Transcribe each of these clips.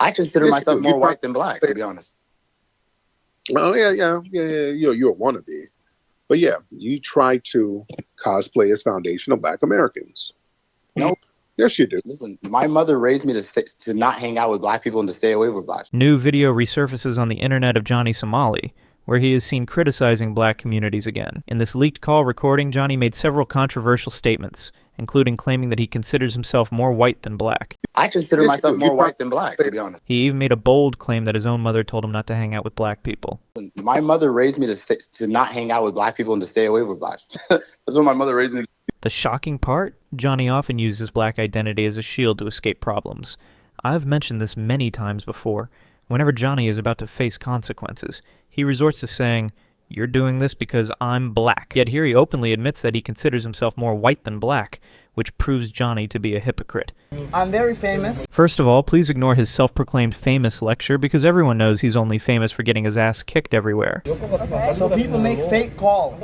I consider myself more white than black, to be honest. Oh, yeah. You're a wannabe. But yeah, you try to cosplay as foundational Black Americans. No. Yes, you do. Listen, my mother raised me to not hang out with black people and to stay away from black. New video resurfaces on the internet of Johnny Somali, where he is seen criticizing black communities again. In this leaked call recording, Johnny made several controversial statements, including claiming that he considers himself more white than black. I consider myself more white than black, to be honest. He even made a bold claim that his own mother told him not to hang out with black people. My mother raised me to not hang out with black people and to stay away from black. That's what my mother raised me. The shocking part? Johnny often uses black identity as a shield to escape problems. I've mentioned this many times before. Whenever Johnny is about to face consequences, he resorts to saying, "You're doing this because I'm black." Yet here he openly admits that he considers himself more white than black, which proves Johnny to be a hypocrite. I'm very famous. First of all, please ignore his self-proclaimed famous lecture, because everyone knows he's only famous for getting his ass kicked everywhere. So people make fake calls.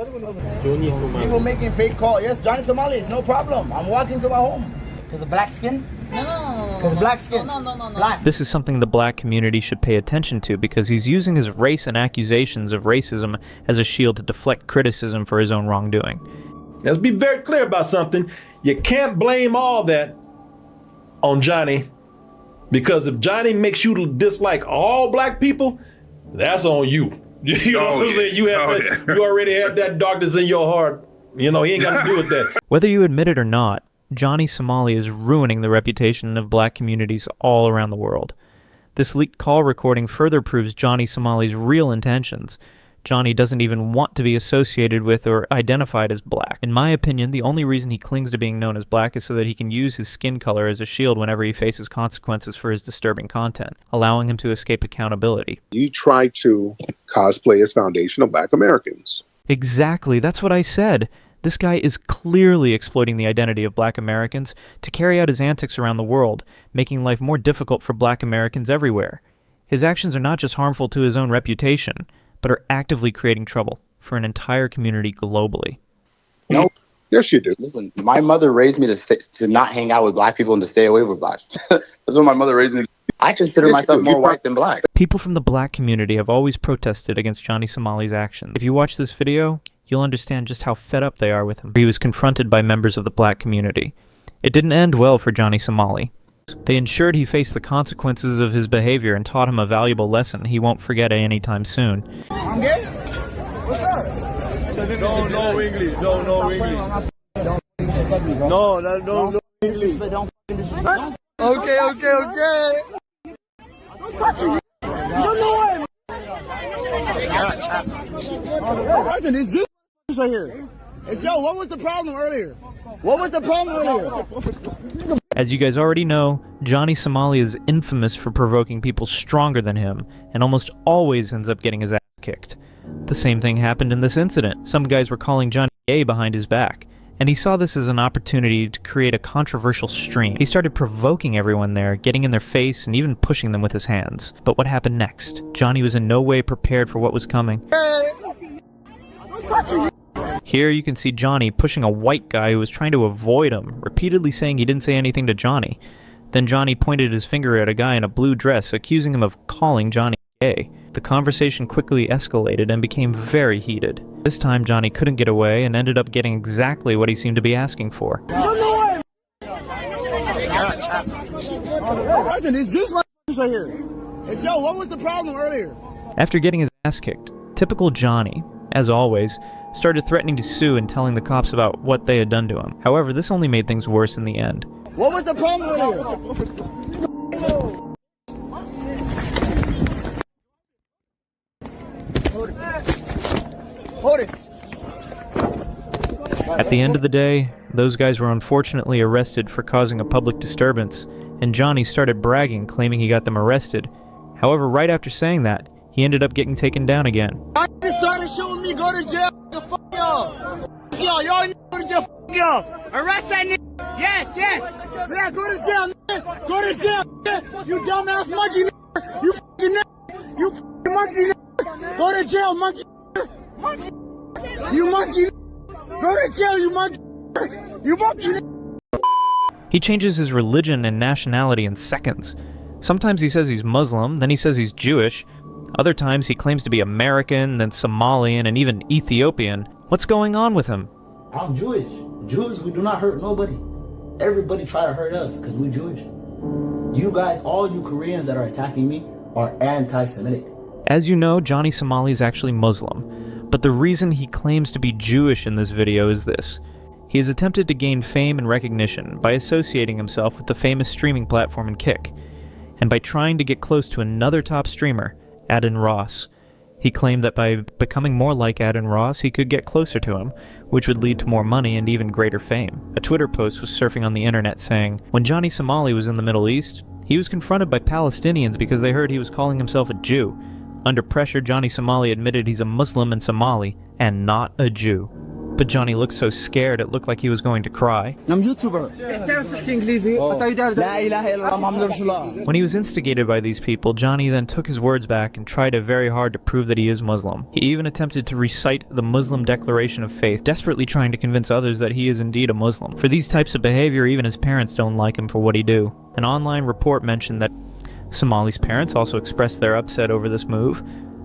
People making fake calls. Yes, Johnny Somali, it's no problem. I'm walking to my home. Because of black skin? No. Because black skin? No. Black. This is something the black community should pay attention to, because he's using his race and accusations of racism as a shield to deflect criticism for his own wrongdoing. Let's be very clear about something. You can't blame all that on Johnny, because if Johnny makes you dislike all black people, that's on you. You know what I'm saying? You already have that darkness in your heart. You know, he ain't got to do with that. Whether you admit it or not, Johnny Somali is ruining the reputation of black communities all around the world. This leaked call recording further proves Johnny Somali's real intentions. Johnny doesn't even want to be associated with or identified as black. In my opinion, the only reason he clings to being known as black is so that he can use his skin color as a shield whenever he faces consequences for his disturbing content, allowing him to escape accountability. You try to cosplay as foundational Black Americans. Exactly, that's what I said. This guy is clearly exploiting the identity of black Americans to carry out his antics around the world, making life more difficult for black Americans everywhere. His actions are not just harmful to his own reputation, but are actively creating trouble for an entire community globally. No. Yes, you do. Listen, my mother raised me to not hang out with black people and to stay away from black. That's what my mother raised me. I consider myself more white than black. People from the black community have always protested against Johnny Somali's actions. If you watch this video, you'll understand just how fed up they are with him. He was confronted by members of the black community. It didn't end well for Johnny Somali. They ensured he faced the consequences of his behavior and taught him a valuable lesson he won't forget anytime soon. I'm gay? What's up? No English. No English. No English. Okay. No way. Is this right here? Yo, what was the problem earlier? As you guys already know, Johnny Somali is infamous for provoking people stronger than him, and almost always ends up getting his ass kicked. The same thing happened in this incident. Some guys were calling Johnny gay behind his back, and he saw this as an opportunity to create a controversial stream. He started provoking everyone there, getting in their face, and even pushing them with his hands. But what happened next? Johnny was in no way prepared for what was coming. Here you can see Johnny pushing a white guy who was trying to avoid him, repeatedly saying he didn't say anything to Johnny. Then Johnny pointed his finger at a guy in a blue dress, accusing him of calling Johnny gay. The conversation quickly escalated and became very heated. This time Johnny couldn't get away and ended up getting exactly what he seemed to be asking for. Is this right here? Yo, what was the problem earlier? After getting his ass kicked, typical Johnny, as always, started threatening to sue and telling the cops about what they had done to him. However, this only made things worse in the end. What was the problem earlier? Hold it. At the end of the day, those guys were unfortunately arrested for causing a public disturbance, and Johnny started bragging, claiming he got them arrested. However, right after saying that, he ended up getting taken down again. They started showing me go to jail. Fuck y'all. Y'all go to jail. Fuck y'all. Arrest that nigga. Yes. Yeah, go to jail, nigga. Go to jail, nigga. You dumbass monkey, nigga. You fucking nigga. You fucking monkey, nigga. Go to jail, monkey. Monkey. You monkey. Go to jail, you monkey. You monkey. He changes his religion and nationality in seconds. Sometimes he says he's Muslim, then he says he's Jewish. Other times he claims to be American, then Somalian, and even Ethiopian. What's going on with him? I'm Jewish. Jews, we do not hurt nobody. Everybody try to hurt us because we Jewish. You guys, all you Koreans that are attacking me are anti-Semitic. As you know, Johnny Somali is actually Muslim, but the reason he claims to be Jewish in this video is this. He has attempted to gain fame and recognition by associating himself with the famous streaming platform Kick, and by trying to get close to another top streamer, Adin Ross. He claimed that by becoming more like Adin Ross, he could get closer to him, which would lead to more money and even greater fame. A Twitter post was surfing on the internet saying, when Johnny Somali was in the Middle East, he was confronted by Palestinians because they heard he was calling himself a Jew. Under pressure, Johnny Somali admitted he's a Muslim and Somali, and not a Jew. But Johnny looked so scared it looked like he was going to cry. I'm YouTuber. When he was instigated by these people, Johnny then took his words back and tried very hard to prove that he is Muslim. He even attempted to recite the Muslim Declaration of Faith, desperately trying to convince others that he is indeed a Muslim. For these types of behavior, even his parents don't like him for what he do. An online report mentioned that Somali's parents also expressed their upset over this move.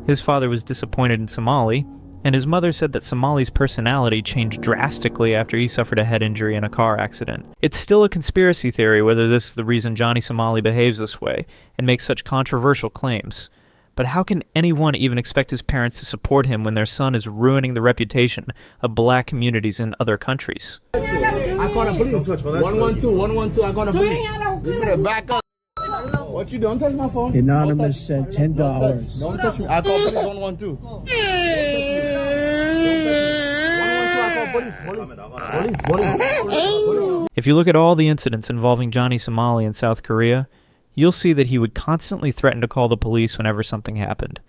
His father was disappointed in Somali, and his mother said that Somali's personality changed drastically after he suffered a head injury in a car accident. It's still a conspiracy theory whether this is the reason Johnny Somali behaves this way and makes such controversial claims. But how can anyone even expect his parents to support him when their son is ruining the reputation of black communities in other countries? I call the police. 112, 112, I call the police. You better back up. What you doing? Don't touch my phone. Anonymous said $10. Don't touch me. I call police 112. 112, I call police. If you look at all the incidents involving Johnny Somali in South Korea, you'll see that he would constantly threaten to call the police whenever something happened.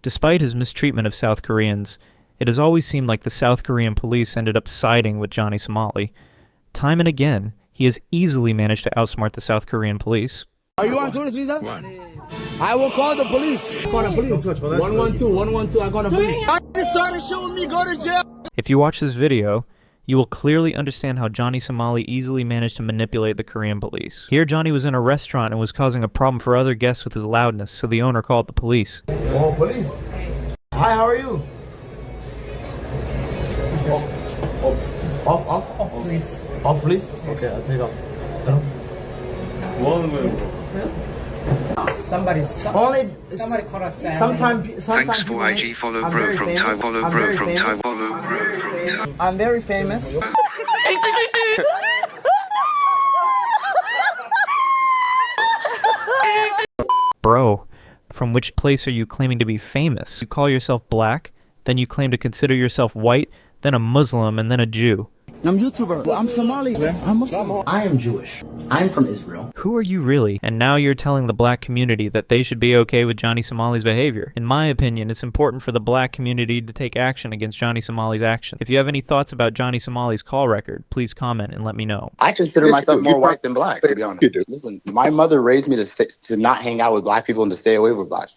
Despite his mistreatment of South Koreans, it has always seemed like the South Korean police ended up siding with Johnny Somali. Time and again, he has easily managed to outsmart the South Korean police. Are you on tourist visa? I will call the police. Call the police. 112, 112, I call the police. I started shooting me, go to jail. If you watch this video, you will clearly understand how Johnny Somali easily managed to manipulate the Korean police. Here, Johnny was in a restaurant and was causing a problem for other guests with his loudness, so the owner called the police. Oh, police. Hi, how are you? Off, please. Off, please? Okay, I'll take off. Hello? Somebody call us. Thanks for IG follow bro from Thai follow bro from Thai follow bro from Thai. I'm very famous. Bro, from which place are you claiming to be famous? You call yourself black, then you claim to consider yourself white, then a Muslim, and then a Jew. I'm YouTuber. I'm Somali. I'm Muslim. I am Jewish. I'm from Israel. Who are you really? And now you're telling the black community that they should be okay with Johnny Somali's behavior. In my opinion, it's important for the black community to take action against Johnny Somali's action. If you have any thoughts about Johnny Somali's call record, please comment and let me know. I consider myself more white than black, to be honest. Listen, my mother raised me to not hang out with black people and to stay away from black